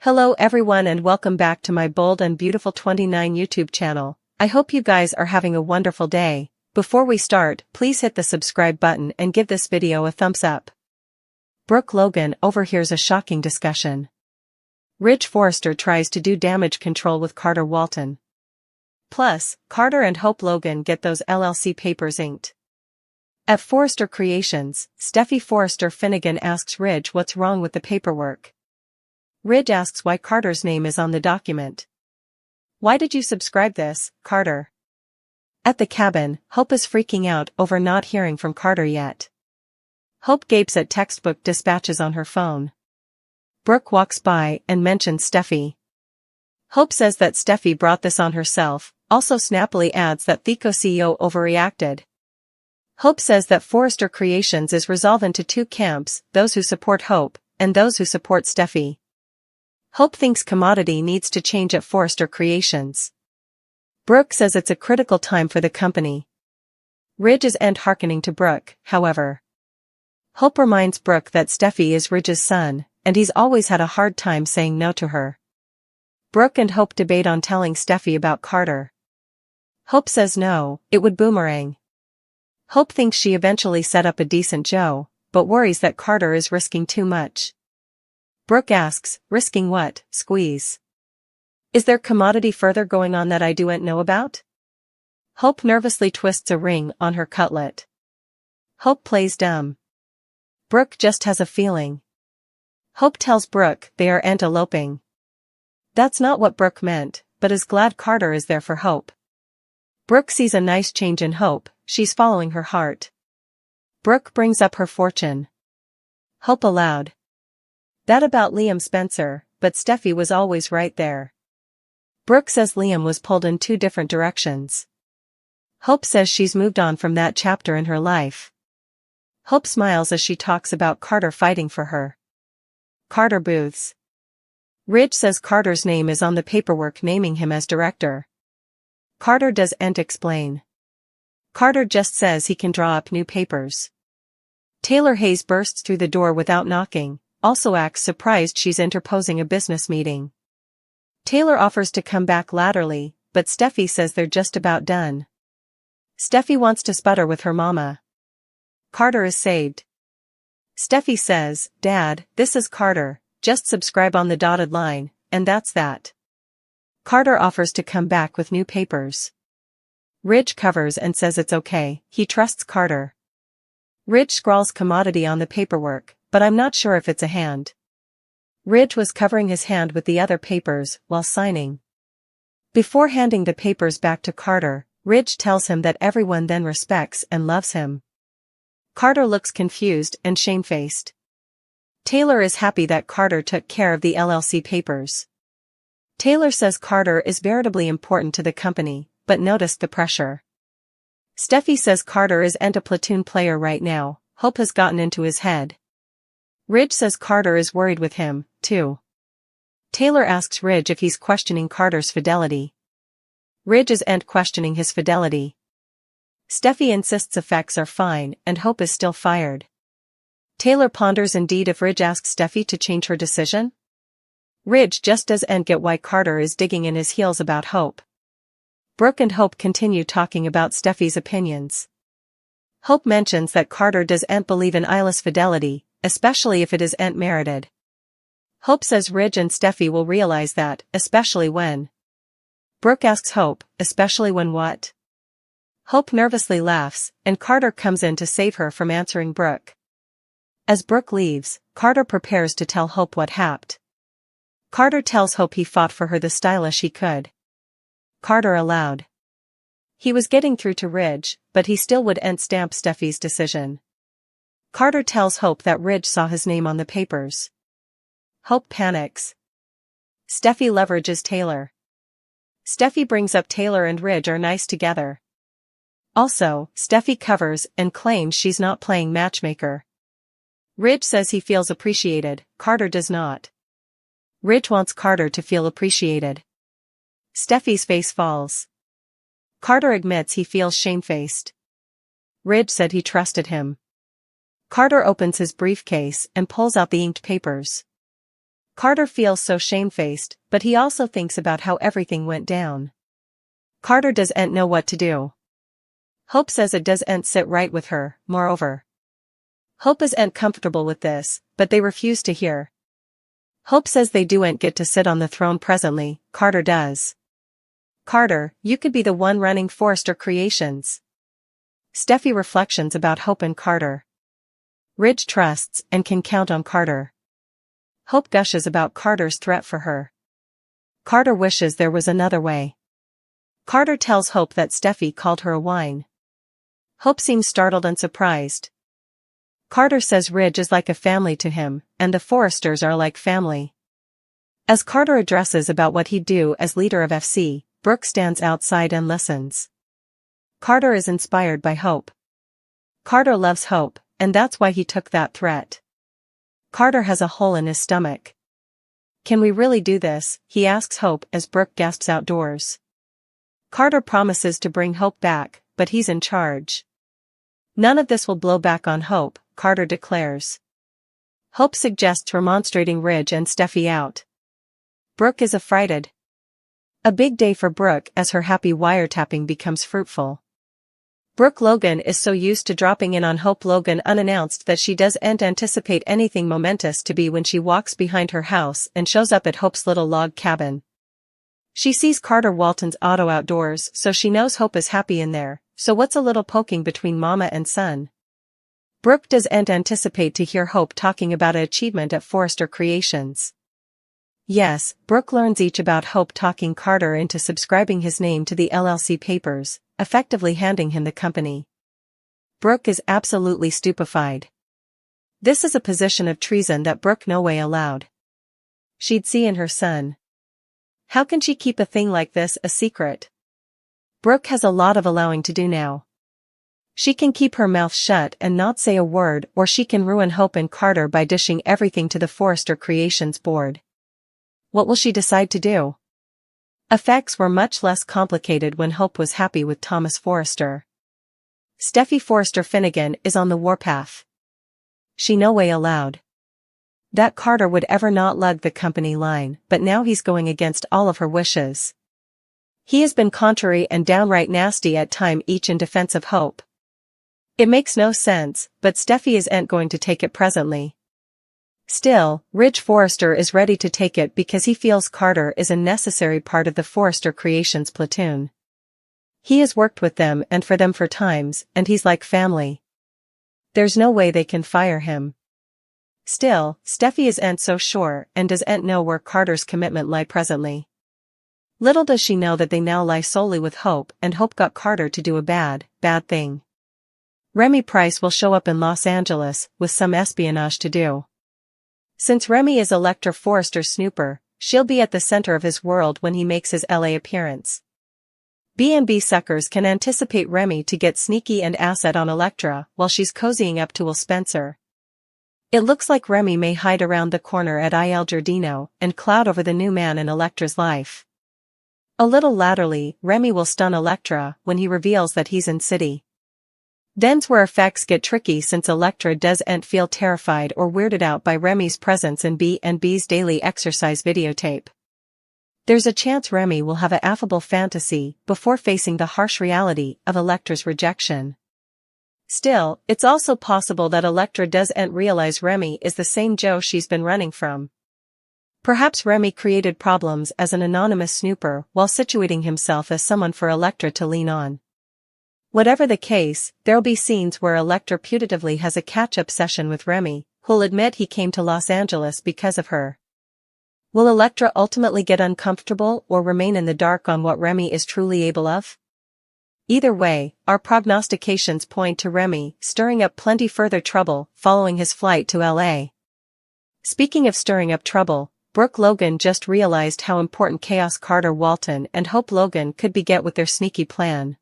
Hello everyone and welcome back to my Bold and Beautiful 29 YouTube channel. I hope you guys are having a wonderful day. Before we start, please hit the subscribe button and give this video a thumbs up. Brook Logan overhears a shocking discussion. Ridge Forrester tries to do damage control with Carter Walton. Plus, Carter and Hope Logan get those LLC papers inked. At Forrester Creations, Steffy Forrester Finnegan asks Ridge what's wrong with the paperwork. Ridge asks why Carter's name is on the document. "Why did you subscribe this, Carter?" At the cabin, Hope is freaking out over not hearing from Carter yet. Hope gapes at textbook dispatches on her phone. Brook walks by and mentions Steffy. Hope says that Steffy brought this on herself, also snappily adds that Theco CEO overreacted. Hope says that Forrester Creations is resolved into two camps, those who support Hope, and those who support Steffy. Hope thinks commodity needs to change at Forrester Creations. Brook says it's a critical time for the company. Ridge is hearkening to Brook, however. Hope reminds Brook that Steffy is Ridge's son, and he's always had a hard time saying no to her. Brook and Hope debate on telling Steffy about Carter. Hope says no, it would boomerang. Hope thinks she eventually set up a decent Joe, but worries that Carter is risking too much. Brook asks, risking what, squeeze? Is there commodity further going on that I don't know about? Hope nervously twists a ring on her cutlet. Hope plays dumb. Brook just has a feeling. Hope tells Brook they are eloping. That's not what Brook meant, but is glad Carter is there for Hope. Brook sees a nice change in Hope, she's following her heart. Brook brings up her fortune. Hope aloud. That about Liam Spencer, but Steffy was always right there. Brook says Liam was pulled in two different directions. Hope says she's moved on from that chapter in her life. Hope smiles as she talks about Carter fighting for her. Carter booths. Ridge says Carter's name is on the paperwork naming him as director. Carter doesn't explain. Carter just says he can draw up new papers. Taylor Hayes bursts through the door without knocking, also acts surprised she's interposing a business meeting. Taylor offers to come back latterly, but Steffy says they're just about done. Steffy wants to sputter with her mama. Carter is saved. Steffy says, "Dad, this is Carter, just subscribe on the dotted line, and that's that." Carter offers to come back with new papers. Ridge covers and says it's okay, he trusts Carter. Ridge scrawls commodity on the paperwork, but I'm not sure if it's a hand. Ridge was covering his hand with the other papers while signing. Before handing the papers back to Carter, Ridge tells him that everyone then respects and loves him. Carter looks confused and shamefaced. Taylor is happy that Carter took care of the LLC papers. Taylor says Carter is veritably important to the company, but noticed the pressure. Steffy says Carter isn't a platoon player right now, Hope has gotten into his head. Ridge says Carter is worried with him, too. Taylor asks Ridge if he's questioning Carter's fidelity. Ridge isn't questioning his fidelity. Steffy insists effects are fine and Hope is still fired. Taylor ponders indeed if Ridge asks Steffy to change her decision. Ridge just doesn't get why Carter is digging in his heels about Hope. Brook and Hope continue talking about Steffy's opinions. Hope mentions that Carter doesn't believe in Isla's fidelity, especially if it isn't merited. Hope says Ridge and Steffy will realize that, especially when. Brook asks Hope, especially when what? Hope nervously laughs, and Carter comes in to save her from answering Brook. As Brook leaves, Carter prepares to tell Hope what happened. Carter tells Hope he fought for her the stylish he could. Carter aloud. He was getting through to Ridge, but he still wouldn't stamp Steffy's decision. Carter tells Hope that Ridge saw his name on the papers. Hope panics. Steffy leverages Taylor. Steffy brings up Taylor and Ridge are nice together. Also, Steffy covers and claims she's not playing matchmaker. Ridge says he feels appreciated, Carter does not. Ridge wants Carter to feel appreciated. Steffy's face falls. Carter admits he feels shamefaced. Ridge said he trusted him. Carter opens his briefcase and pulls out the inked papers. Carter feels so shamefaced, but he also thinks about how everything went down. Carter doesn't know what to do. Hope says it doesn't sit right with her, moreover. Hope isn't comfortable with this, but they refuse to hear. Hope says they don't get to sit on the throne presently, Carter does. Carter, you could be the one running Forrester Creations. Steffy reflections about Hope and Carter. Ridge trusts and can count on Carter. Hope gushes about Carter's threat for her. Carter wishes there was another way. Carter tells Hope that Steffy called her a whine. Hope seems startled and surprised. Carter says Ridge is like a family to him, and the Forresters are like family. As Carter addresses about what he'd do as leader of FC, Brook stands outside and listens. Carter is inspired by Hope. Carter loves Hope, and that's why he took that threat. Carter has a hole in his stomach. Can we really do this? He asks Hope as Brook gasps outdoors. Carter promises to bring Hope back, but he's in charge. None of this will blow back on Hope, Carter declares. Hope suggests remonstrating Ridge and Steffy out. Brook is affrighted. A big day for Brook as her happy wiretapping becomes fruitful. Brook Logan is so used to dropping in on Hope Logan unannounced that she doesn't anticipate anything momentous to be when she walks behind her house and shows up at Hope's little log cabin. She sees Carter Walton's auto outdoors, so she knows Hope is happy in there, so what's a little poking between mama and son? Brook doesn't anticipate to hear Hope talking about an achievement at Forrester Creations. Yes, Brook learns each about Hope talking Carter into subscribing his name to the LLC papers, effectively handing him the company. Brook is absolutely stupefied. This is a position of treason that Brook no way allowed. She'd see in her son. How can she keep a thing like this a secret? Brook has a lot of allowing to do now. She can keep her mouth shut and not say a word, or she can ruin Hope and Carter by dishing everything to the Forrester Creations board. What will she decide to do? Effects were much less complicated when Hope was happy with Thomas Forrester. Steffy Forrester Finnegan is on the warpath. She no way allowed that Carter would ever not lug the company line, but now he's going against all of her wishes. He has been contrary and downright nasty at time each in defense of Hope. It makes no sense, but Steffy isn't going to take it presently. Still, Ridge Forrester is ready to take it because he feels Carter is a necessary part of the Forrester Creations platoon. He has worked with them and for them for times, and he's like family. There's no way they can fire him. Still, Steffy isn't so sure and doesn't know where Carter's commitment lie presently. Little does she know that they now lie solely with Hope, and Hope got Carter to do a bad thing. Remy Price will show up in Los Angeles with some espionage to do. Since Remy is Electra Forrester's snooper, she'll be at the center of his world when he makes his LA appearance. B&B suckers can anticipate Remy to get sneaky and asset on Electra while she's cozying up to Will Spencer. It looks like Remy may hide around the corner at Il Giardino and cloud over the new man in Electra's life. A little latterly, Remy will stun Electra when he reveals that he's in city. Then's where effects get tricky since Electra doesn't feel terrified or weirded out by Remy's presence in B&B's daily exercise videotape. There's a chance Remy will have an affable fantasy before facing the harsh reality of Electra's rejection. Still, it's also possible that Electra doesn't realize Remy is the same Joe she's been running from. Perhaps Remy created problems as an anonymous snooper while situating himself as someone for Electra to lean on. Whatever the case, there'll be scenes where Electra putatively has a catch-up session with Remy, who'll admit he came to Los Angeles because of her. Will Electra ultimately get uncomfortable or remain in the dark on what Remy is truly able of? Either way, our prognostications point to Remy stirring up plenty further trouble following his flight to LA. Speaking of stirring up trouble, Brook Logan just realized how important chaos Carter Walton and Hope Logan could beget with their sneaky plan.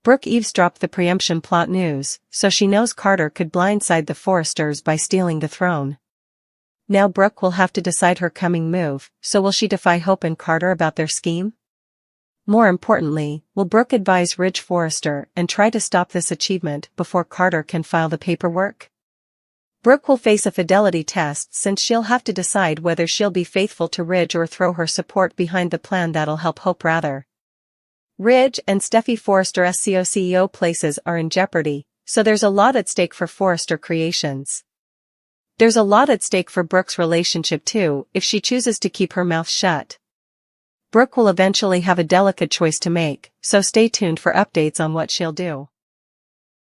Brook eavesdropped the preemption plot news, so she knows Carter could blindside the Forresters by stealing the throne. Now Brook will have to decide her coming move, so will she defy Hope and Carter about their scheme? More importantly, will Brook advise Ridge Forrester and try to stop this achievement before Carter can file the paperwork? Brook will face a fidelity test since she'll have to decide whether she'll be faithful to Ridge or throw her support behind the plan that'll help Hope rather. Ridge and Steffy Forrester's CEO places are in jeopardy, so there's a lot at stake for Forrester Creations. There's a lot at stake for Brook's relationship too, if she chooses to keep her mouth shut. Brook will eventually have a delicate choice to make, so stay tuned for updates on what she'll do.